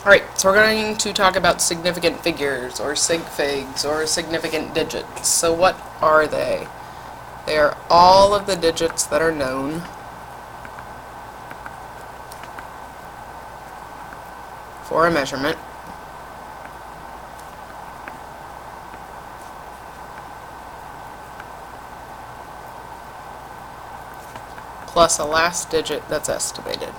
Alright, so we're going to talk about significant figures, or sig figs, or significant digits. So what are they? They are all of the digits that are known for a measurement plus a last digit that's estimated.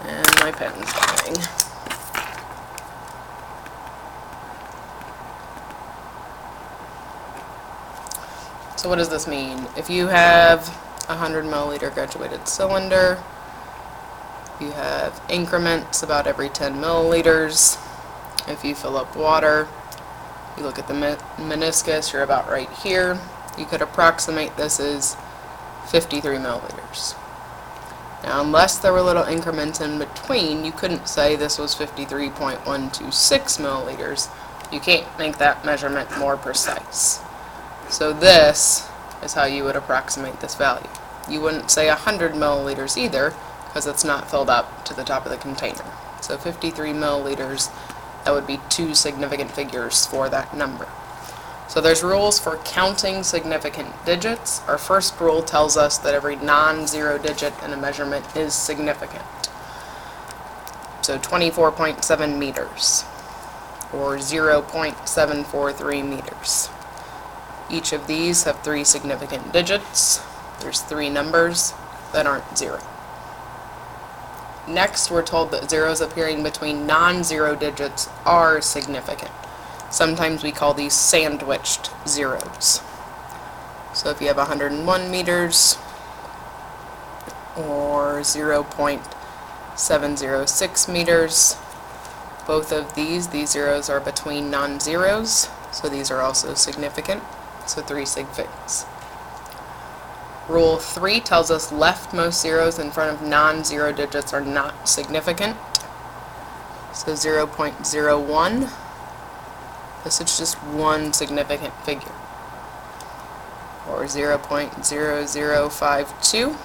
And my pen's dying. So what does this mean? If you have a 100 milliliter graduated cylinder, you have increments about every 10 milliliters. If you fill up water, you look at the meniscus, you're about right here. You could approximate this as 53 milliliters. Now, unless there were little increments in between, you couldn't say this was 53.126 milliliters. You can't make that measurement more precise. So this is how you would approximate this value. You wouldn't say 100 milliliters either, because it's not filled up to the top of the container. So 53 milliliters, that would be two significant figures for that number. So there's rules for counting significant digits. Our first rule tells us that every non-zero digit in a measurement is significant. So 24.7 meters, or 0.743 meters. Each of these have three significant digits. There's three numbers that aren't zero. Next, we're told that zeros appearing between non-zero digits are significant. Sometimes we call these sandwiched zeros. So if you have 101 meters, or 0.706 meters, both of these zeros are between non-zeros, so these are also significant. So three sig figs. Rule 3 tells us leftmost zeros in front of non-zero digits are not significant. So 0.01, this is just one significant figure. Or 0.0052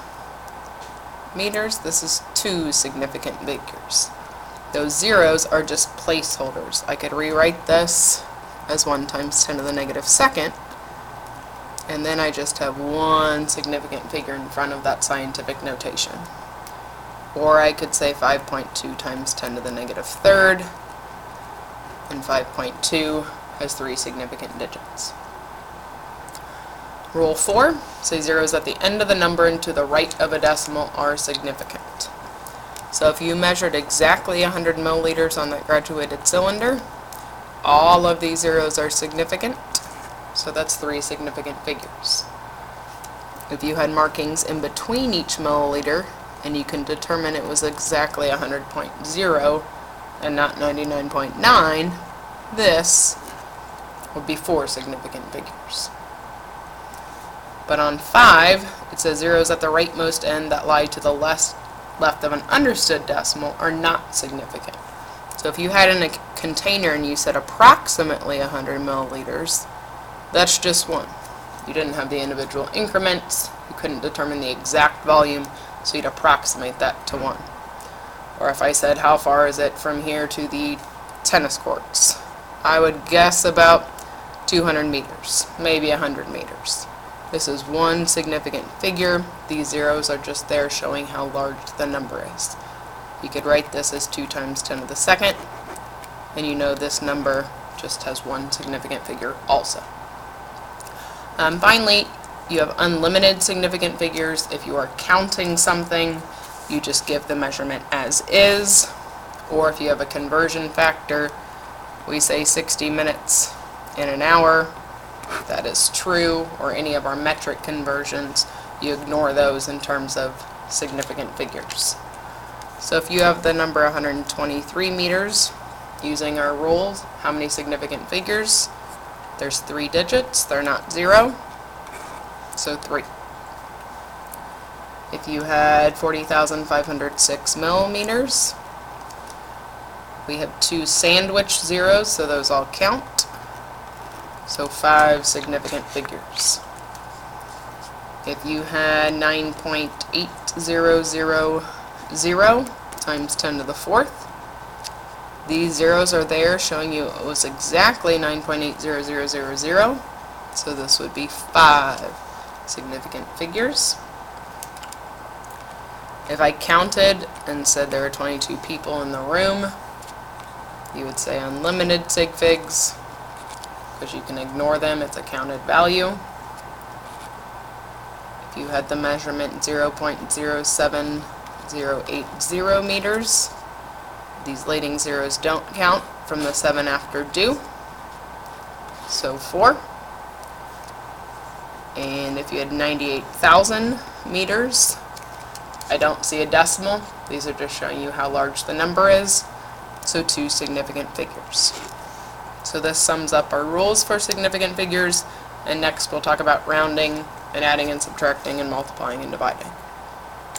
meters, this is two significant figures. Those zeros are just placeholders. I could rewrite this as 1 times 10 to the negative second, and then I just have one significant figure in front of that scientific notation. Or I could say 5.2 times 10 to the negative third, and 5.2 has three significant digits. Rule 4, say zeros at the end of the number and to the right of a decimal are significant. So if you measured exactly 100 milliliters on that graduated cylinder, all of these zeros are significant. So that's three significant figures. If you had markings in between each milliliter, and you can determine it was exactly 100.0 and not 99.9, this would be four significant figures. But on 5, it says zeros at the rightmost end that lie to the left of an understood decimal are not significant. So if you had in a container and you said approximately 100 milliliters, that's just one. You didn't have the individual increments, you couldn't determine the exact volume, so you'd approximate that to 1. Or if I said how far is it from here to the tennis courts, I would guess about 200 meters, maybe 100 meters. This is one significant figure. These zeros are just there showing how large the number is. You could write this as 2 times 10 to the second, and you know this number just has one significant figure also. Finally, you have unlimited significant figures. If you are counting something, you just give the measurement as is. Or if you have a conversion factor, we say 60 minutes in an hour. That is true. Or any of our metric conversions, you ignore those in terms of significant figures. So if you have the number 123 meters, using our rules, how many significant figures? There's three digits, they're not zero, so 3. If you had 40,506 millimeters, we have 2 sandwich zeros, so those all count, so 5 significant figures. If you had 9.8000 times 10 to the fourth, these zeros are there showing you it was exactly 9.80000, so this would be 5 significant figures. If I counted and said there were 22 people in the room, you would say unlimited sig figs, because you can ignore them, it's a counted value. If you had the measurement 0.07080 meters, these leading zeros don't count from the 7 after due, so 4. And if you had 98,000 meters, I don't see a decimal. These are just showing you how large the number is, so 2 significant figures. So this sums up our rules for significant figures, and next we'll talk about rounding and adding and subtracting and multiplying and dividing.